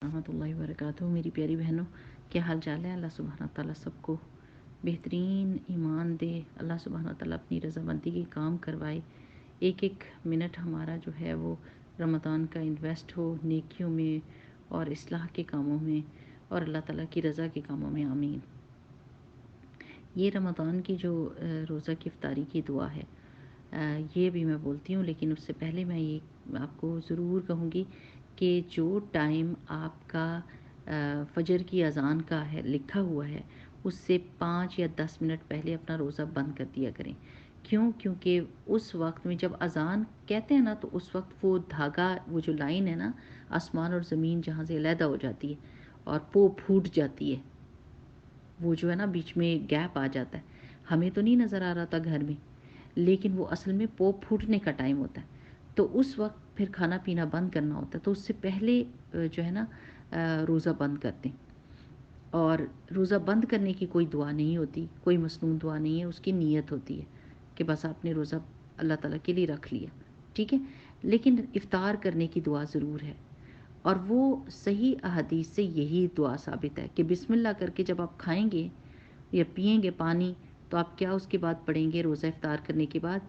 رحمۃ اللہ وبرکاتہ. میری پیاری بہنوں، کیا حال چال ہے؟ اللہ سبحانہ تعالیٰ سب کو بہترین ایمان دے. اللہ سبحانہ تعالیٰ اپنی رضامندی کے کام کروائے. ایک ایک منٹ ہمارا جو ہے وہ رمضان کا انویسٹ ہو نیکیوں میں اور اصلاح کے کاموں میں اور اللہ تعالیٰ کی رضا کے کاموں میں. آمین. یہ رمضان کی جو روزہ کی افطاری کی دعا ہے، یہ بھی میں بولتی ہوں، لیکن اس سے پہلے میں یہ آپ کو ضرور کہوں گی کہ جو ٹائم آپ کا فجر کی اذان کا ہے لکھا ہوا ہے، اس سے 5 یا 10 منٹ پہلے اپنا روزہ بند کر دیا کریں. کیونکہ اس وقت میں جب اذان کہتے ہیں نا، تو اس وقت وہ دھاگا، وہ جو لائن ہے نا، آسمان اور زمین جہاں سے علیحدہ ہو جاتی ہے اور پھوٹ جاتی ہے، وہ جو ہے نا بیچ میں گیپ آ جاتا ہے. ہمیں تو نہیں نظر آ رہا تھا گھر میں، لیکن وہ اصل میں پھوٹنے کا ٹائم ہوتا ہے. تو اس وقت پھر کھانا پینا بند کرنا ہوتا ہے. تو اس سے پہلے جو ہے نا روزہ بند کر دیں. اور روزہ بند کرنے کی کوئی دعا نہیں ہوتی، کوئی مسنون دعا نہیں ہے. اس کی نیت ہوتی ہے کہ بس آپ نے روزہ اللہ تعالیٰ کے لیے رکھ لیا، ٹھیک ہے. لیکن افطار کرنے کی دعا ضرور ہے، اور وہ صحیح احادیث سے یہی دعا ثابت ہے کہ بسم اللہ کر کے جب آپ کھائیں گے یا پئیں گے پانی، تو آپ کیا اس کے بعد پڑھیں گے روزہ افطار کرنے کے بعد؟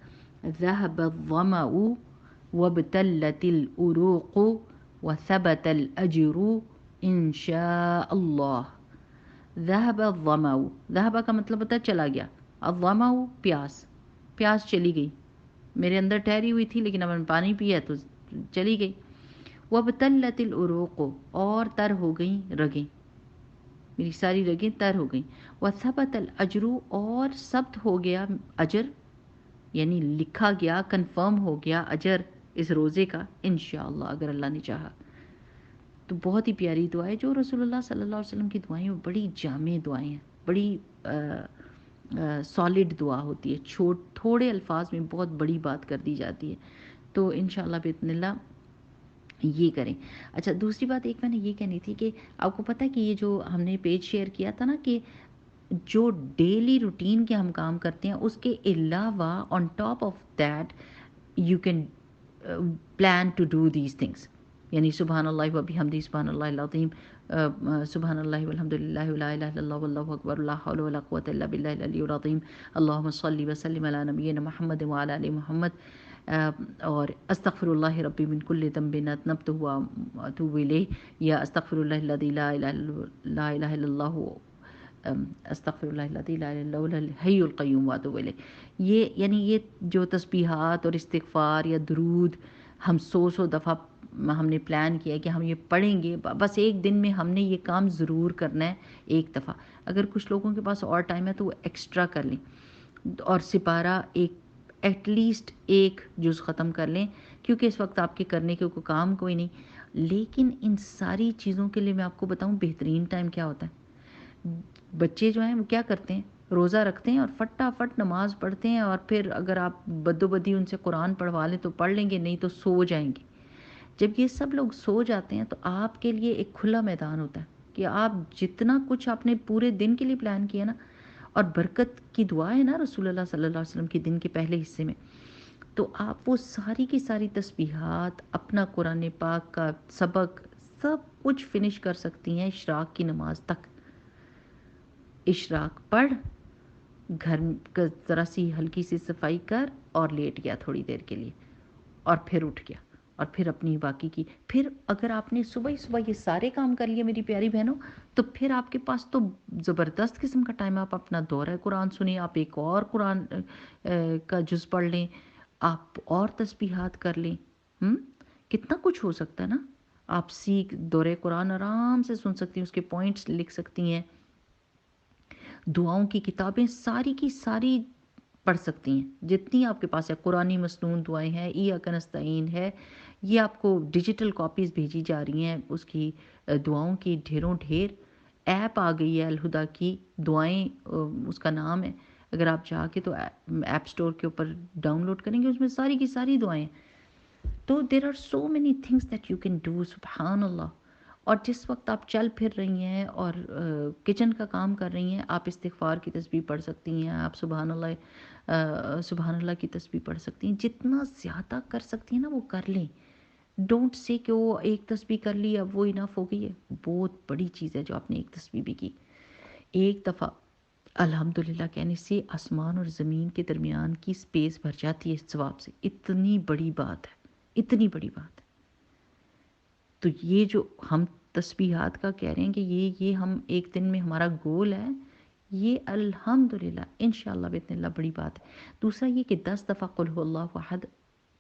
ذهب الظمأ وابتلت العروق وثبت الأجر ان شاء اللہ. ذهب الظمأ، ذهب کا مطلب ہوتا ہے چلا گیا، الظمأ پیاس چلی گئی. میرے اندر ٹھہری ہوئی تھی، لیکن اب میں نے پانی پیا تو چلی گئی. وابتلت العروق، اور تر ہو گئیں رگیں، میری ساری رگیں تر ہو گئیں. وثبت الاجر، اور ثبت ہو گیا اجر، یعنی لکھا گیا، کنفرم ہو گیا اجر اس روزے کا، انشاءاللہ اگر اللہ نے چاہا. تو بہت ہی پیاری دعا ہے جو رسول اللہ صلی اللہ علیہ وسلم کی دعائیں، وہ بڑی جامع دعائیں ہیں، بڑی سالڈ دعا ہوتی ہے. تھوڑے الفاظ میں بہت بڑی بات کر دی جاتی ہے. تو انشاءاللہ باذن اللہ یہ کریں. اچھا، دوسری بات ایک میں نے یہ کہنی تھی کہ آپ کو پتہ ہے کہ یہ جو ہم نے پیج شیئر کیا تھا نا، کہ جو ڈیلی روٹین کے ہم کام کرتے ہیں، اس کے علاوہ on top of that you can plan to do these things. یعنی سبحان اللہ و بحمدہ، سبحان اللہ العظیم، سبحان اللہ والحمد للہ ولا الہ الا اللہ واللہ اکبر، لا حول ولا قوۃ الا باللہ العلی العظیم، اللہم صلی وسلم علی نبینا محمد وعلی آل محمد، اور استغفر اللہ ربی من کل ذنب اذنبتہ واتوب الیہ، یا استغفر اللہ الذی لا الہ الا اللہ، استغفر اللہ الذی لا الہ الا هو الحی القیوم واتوب الیہ. یہ یعنی یہ جو تسبیحات اور استغفار یا درود ہم 100 دفعہ ہم نے پلان کیا کہ ہم یہ پڑھیں گے، بس ایک دن میں ہم نے یہ کام ضرور کرنا ہے ایک دفعہ. اگر کچھ لوگوں کے پاس اور ٹائم ہے تو وہ ایکسٹرا کر لیں، اور سپارہ ایٹ لیسٹ ایک جز ختم کر لیں، کیونکہ اس وقت آپ کے کرنے کے کوئی کام کوئی نہیں. لیکن ان ساری چیزوں کے لیے میں آپ کو بتاؤں بہترین ٹائم کیا ہوتا ہے. بچے جو ہیں وہ کیا کرتے ہیں، روزہ رکھتے ہیں اور فٹافٹ نماز پڑھتے ہیں، اور پھر اگر آپ بدو بدی ان سے قرآن پڑھوا لیں تو پڑھ لیں گے، نہیں تو سو جائیں گے. جب یہ سب لوگ سو جاتے ہیں تو آپ کے لیے ایک کھلا میدان ہوتا ہے کہ آپ جتنا کچھ آپ نے پورے دن کے لیے پلان کیا نا، اور برکت کی دعا ہے نا رسول اللہ صلی اللہ علیہ وسلم کے دن کے پہلے حصے میں، تو آپ وہ ساری کی ساری تسبیحات، اپنا قرآن پاک کا سبق، سب کچھ فنش کر سکتی ہیں اشراق کی نماز تک. اشراق پڑھ، گھر کا ذرا سی ہلکی سی صفائی کر، اور لیٹ گیا تھوڑی دیر کے لیے، اور پھر اٹھ گیا، اور پھر اپنی باقی کی. پھر اگر آپ نے صبح ہی صبح یہ سارے کام کر لیے میری پیاری بہنوں، تو پھر آپ کے پاس تو زبردست قسم کا ٹائم ہے. آپ اپنا دورہ قرآن سنیں، آپ ایک اور قرآن کا جز پڑھ لیں، آپ اور تسبیحات کر لیں. کتنا کچھ ہو سکتا ہے نا. آپ دورہ قرآن آرام سے سن سکتی ہیں، اس کے پوائنٹس لکھ سکتی ہیں، دعاؤں کی کتابیں ساری کی ساری پڑھ سکتی ہیں جتنی آپ کے پاس ہے. قرآنی مسنون دعائیں ہیں، ایاک نستعین ہے، یہ آپ کو ڈیجیٹل کاپیز بھیجی جا رہی ہیں اس کی دعاؤں کی ڈھیروں ڈھیر. ایپ آ گئی ہے الہدا کی دعائیں، اس کا نام ہے. اگر آپ چاہ کے تو ایپ سٹور کے اوپر ڈاؤن لوڈ کریں گے، اس میں ساری کی ساری دعائیں. تو there are so many things that you can do. سبحان اللہ. اور جس وقت آپ چل پھر رہی ہیں اور کچن کا کام کر رہی ہیں، آپ استغفار کی تسبیح پڑھ سکتی ہیں، آپ سبحان اللہ کی تسبیح پڑھ سکتی ہیں. جتنا زیادہ کر سکتی ہیں نا وہ کر لیں. ڈونٹ سے کہ وہ ایک تسبیح کر لی اب وہ انف ہو گئی ہے. بہت بڑی چیز ہے جو آپ نے ایک تسبیح بھی کی. ایک دفعہ الحمدللہ کہنے سے آسمان اور زمین کے درمیان کی سپیس بھر جاتی ہے اس ثواب سے. اتنی بڑی بات ہے، اتنی بڑی بات ہے. تو یہ جو ہم تسبیحات کا کہہ رہے ہیں کہ یہ ہم ایک دن میں ہمارا گول ہے، یہ الحمدللہ انشاءاللہ باذن اللہ بڑی بات ہے. دوسرا یہ کہ 10 دفعہ قل هو اللہ احد،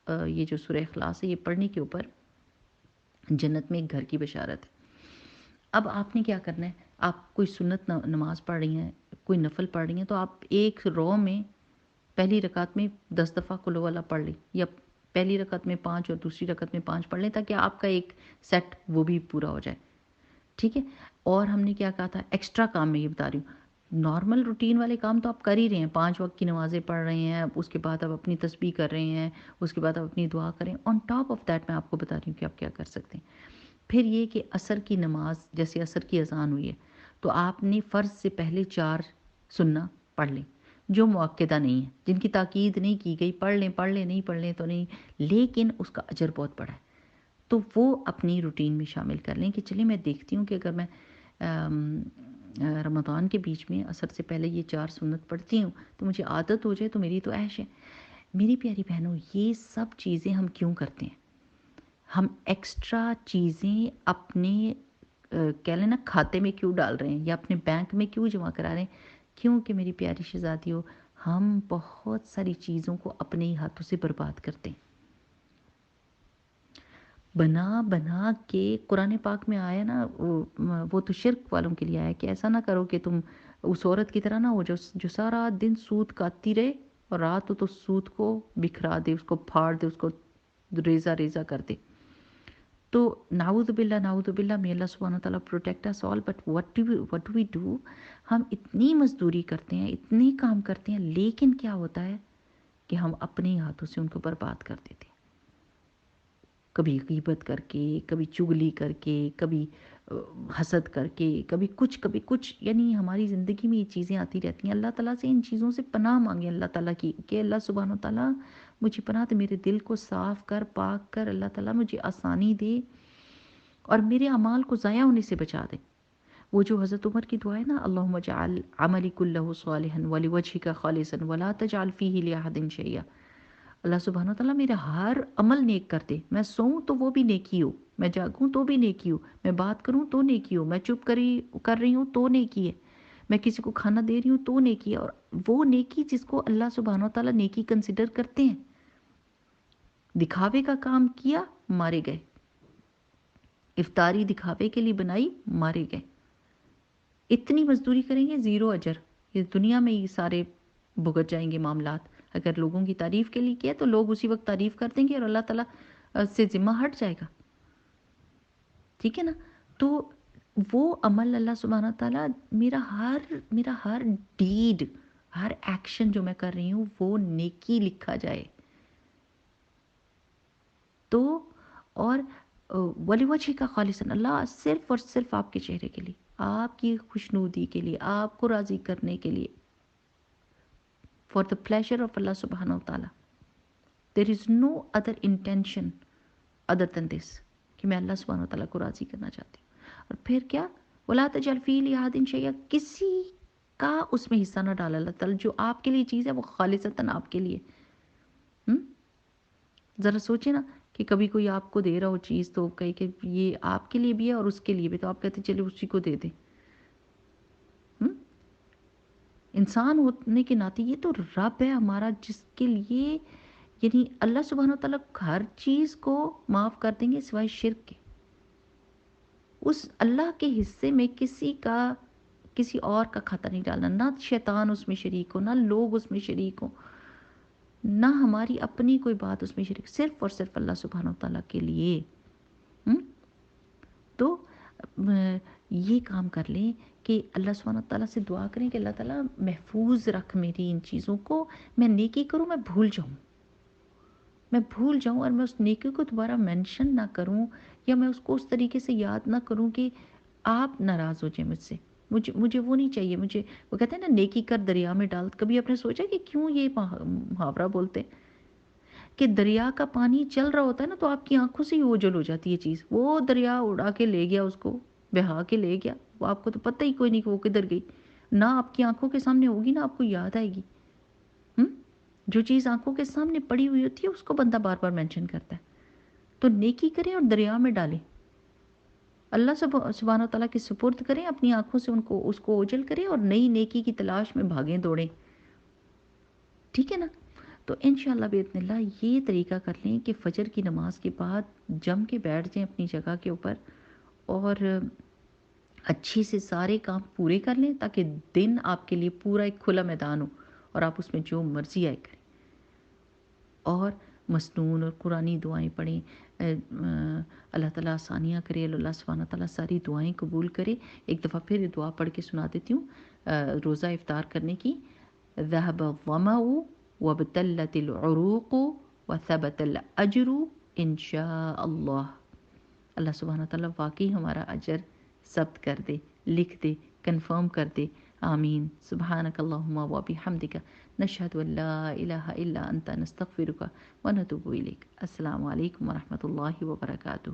یہ جو سورہ اخلاص ہے، یہ پڑھنے کے اوپر جنت میں ایک گھر کی بشارت ہے. اب آپ نے کیا کرنا ہے، آپ کوئی سنت نماز پڑھ رہی ہیں، کوئی نفل پڑھ رہی ہیں، تو آپ ایک رو میں پہلی رکعت میں 10 دفعہ قل هو اللہ پڑھ لیں، یا پہلی رکعت میں 5 اور دوسری رکعت میں 5 پڑھ لیں، تاکہ آپ کا ایک سیٹ وہ بھی پورا ہو جائے. ٹھیک ہے. اور ہم نے کیا کہا تھا، ایکسٹرا کام میں یہ بتا رہی ہوں. نارمل روٹین والے کام تو آپ کر ہی رہے ہیں، 5 وقت کی نمازیں پڑھ رہے ہیں، اس کے بعد آپ اپنی تسبیح کر رہے ہیں، اس کے بعد آپ اپنی دعا کریں. آن ٹاپ آف دیٹ میں آپ کو بتا رہی ہوں کہ آپ کیا کر سکتے ہیں. پھر یہ کہ عصر کی نماز، جیسے عصر کی اذان ہوئی ہے تو آپ نے فرض سے پہلے 4 سننا پڑھ لیں، جو مؤکدہ نہیں ہے، جن کی تاکید نہیں کی گئی. پڑھ لیں نہیں پڑھ لیں تو نہیں، لیکن اس کا اجر بہت بڑا ہے. تو وہ اپنی روٹین میں شامل کر لیں کہ چلیے میں دیکھتی ہوں کہ اگر میں رمضان کے بیچ میں عصر سے پہلے یہ 4 سنت پڑھتی ہوں تو مجھے عادت ہو جائے تو میری تو عیش ہے. میری پیاری بہنوں، یہ سب چیزیں ہم کیوں کرتے ہیں؟ ہم ایکسٹرا چیزیں اپنے کہہ لینا کھاتے میں کیوں ڈال رہے ہیں، یا اپنے بینک میں کیوں جمع کرا رہے ہیں؟ کیونکہ میری پیاری شہزادیوں، ہم بہت ساری چیزوں کو اپنے ہی ہاتھوں سے برباد کرتے ہیں. بنا کے قرآن پاک میں آیا نا، وہ تو شرک والوں کے لیے آیا کہ ایسا نہ کرو کہ تم اس عورت کی طرح نہ ہو جو سارا دن سود کاٹتی رہے اور رات تو سود کو بکھرا دے، اس کو پھاڑ دے، اس کو ریزہ ریزہ کر دے. تو نعوذ باللہ may اللہ سبحانہ وتعالیٰ protect us all. But what do we do؟ ہم اتنی مزدوری کرتے ہیں، اتنے کام کرتے ہیں، لیکن کیا ہوتا ہے کہ ہم اپنے ہاتھوں سے ان کو برباد کر دیتے ہیں. کبھی غیبت کر کے، کبھی چغلی کر کے، کبھی حسد کر کے، کبھی کچھ، یعنی ہماری زندگی میں یہ چیزیں آتی رہتی ہیں. اللہ تعالیٰ سے ان چیزوں سے پناہ مانگیں، اللہ تعالیٰ کی، کہ اللہ سبحانہ وتعالیٰ مجھے پناہ دے، میرے دل کو صاف کر، پاک کر. اللہ تعالیٰ مجھے آسانی دے اور میرے اعمال کو ضائع ہونے سے بچا دے. وہ جو حضرت عمر کی دعا ہے نا، اللہم اجعل عملی کلہ صالحا ولوجہک خالصا ولا تجعل فیہ لأحد شیئا. اللہ سبحانہ وتعالیٰ میرا ہر عمل نیک کر دے. میں سوؤں تو وہ بھی نیکی ہو، میں جاگوں تو بھی نیکی ہو، میں بات کروں تو نیکی ہو، میں چپ کر رہی ہوں تو نیکی ہے، میں کسی کو کھانا دے رہی ہوں تو نیکی ہے. اور وہ نیکی جس کو اللہ سبحانہ وتعالیٰ نیکی کنسیڈر کرتے ہیں. دکھاوے کا کام کیا، مارے گئے. افطاری دکھاوے کے لیے بنائی، مارے گئے. اتنی مزدوری کریں گے، زیرو اجر. یہ دنیا میں ہی سارے بھگت جائیں گے معاملات. اگر لوگوں کی تعریف کے لیے کیا تو لوگ اسی وقت تعریف کر دیں گے اور اللہ تعالیٰ سے ذمہ ہٹ جائے گا. ٹھیک ہے نا. تو وہ عمل اللہ سبحانہ تعالیٰ میرا ہر ڈیڈ، ہر ایکشن جو میں کر رہی ہوں وہ نیکی لکھا جائے. تو اور ولی وجہ کا خالصاً، اللہ صرف اور صرف آپ کے چہرے کے لیے، آپ کی خوشنودی کے لیے، آپ کو راضی کرنے کے لیے، فار دا پلیزر آف اللہ سبحانہ وتعالیٰ. دیر از نو ادر انٹینشن ادر دین دس، کہ میں اللہ سبحانہ وتعالیٰ کو راضی کرنا چاہتی ہوں. اور پھر کیا، وَلَا تَجْعَلْ فِي لِأَحَدٍ شَيْئًا، کسی کا اس میں حصہ نہ ڈالا. اللہ تعالیٰ جو آپ کے لیے چیز ہے وہ خالصتاً آپ کے لیے. ذرا سوچیں نا کہ کبھی کوئی آپ کو دے رہا ہو چیز تو کہے کہ یہ آپ کے لیے بھی ہے اور اس کے لیے بھی، تو آپ کہتے چلے اسی کو دے دیں. انسان ہونے کے ناطے یہ تو رب ہے ہمارا، جس کے لیے یعنی اللہ سبحانہ وتعالیٰ ہر چیز کو معاف کر دیں گے سوائے شرک کے. اس اللہ کے حصے میں کسی اور کا کھاتا نہیں ڈالنا، نہ شیطان اس میں شریک ہو، نہ لوگ اس میں شریک ہوں، نہ ہماری اپنی کوئی بات اس میں شریک، صرف اور صرف اللہ سبحانہ وتعالیٰ کے لیے. تو یہ کام کر لیں کہ اللہ سبحانہ تعالیٰ سے دعا کریں کہ اللہ تعالیٰ محفوظ رکھ میری ان چیزوں کو، میں نیکی کروں، میں بھول جاؤں اور میں اس نیکی کو دوبارہ مینشن نہ کروں، یا میں اس کو اس طریقے سے یاد نہ کروں کہ آپ ناراض ہو جائیں مجھ سے. مجھے وہ نہیں چاہیے. مجھے وہ کہتے ہیں نا نیکی کر دریا میں ڈال. کبھی آپ نے سوچا کہ کیوں یہ محاورہ بولتے ہیں کہ دریا کا پانی چل رہا ہوتا ہے نا تو آپ کی آنکھوں سے ہی اوجھل ہو جاتی ہے چیز، وہ دریا اڑا کے لے گیا اس کو، بہا کے لے گیا، وہ آپ کو تو پتہ ہی کوئی نہیں کہ وہ کدھر گئی، نہ آپ کی آنکھوں کے سامنے ہوگی نہ آپ کو یاد آئے گی۔ جو چیز آنکھوں کے سامنے پڑی ہوئی ہوتی ہے اس کو بندہ بار بار مینشن کرتا ہے۔ تو نیکی کریں اور دریا میں ڈالیں، اللہ سبحانہ تعالیٰ کے سپرد کریں، اپنی آنکھوں سے اس کو اوجھل کریں اور نئی نیکی کی تلاش میں بھاگیں دوڑیں، ٹھیک ہے نا؟ تو انشاءاللہ باذن اللہ یہ طریقہ کر لیں کہ فجر کی نماز کے بعد جم کے بیٹھ جائیں اپنی جگہ کے اوپر اور اچھی سے سارے کام پورے کر لیں تاکہ دن آپ کے لیے پورا ایک کھلا میدان ہو اور آپ اس میں جو مرضی آئے کریں، اور مسنون اور قرآنی دعائیں پڑھیں۔ اللہ تعالیٰ آسانیاں کرے، اللہ سبحانہ تعالیٰ ساری دعائیں قبول کرے۔ ایک دفعہ پھر یہ دعا پڑھ کے سنا دیتی ہوں روزہ افطار کرنے کی۔ ذهب الظمأ وابتلت العروق وثبت الأجر ان شاء اللہ۔ اللہ سبحانہ تعالیٰ واقعی ہمارا اجر ثبت کر دے، لکھ دے، کنفرم کر دے، آمین۔ سبحانک اللہم و بحمدک نشہد ان لا الہ الا انت نستغفرک و نتوب الیک۔ السلام علیکم ورحمۃ اللہ وبرکاتہ۔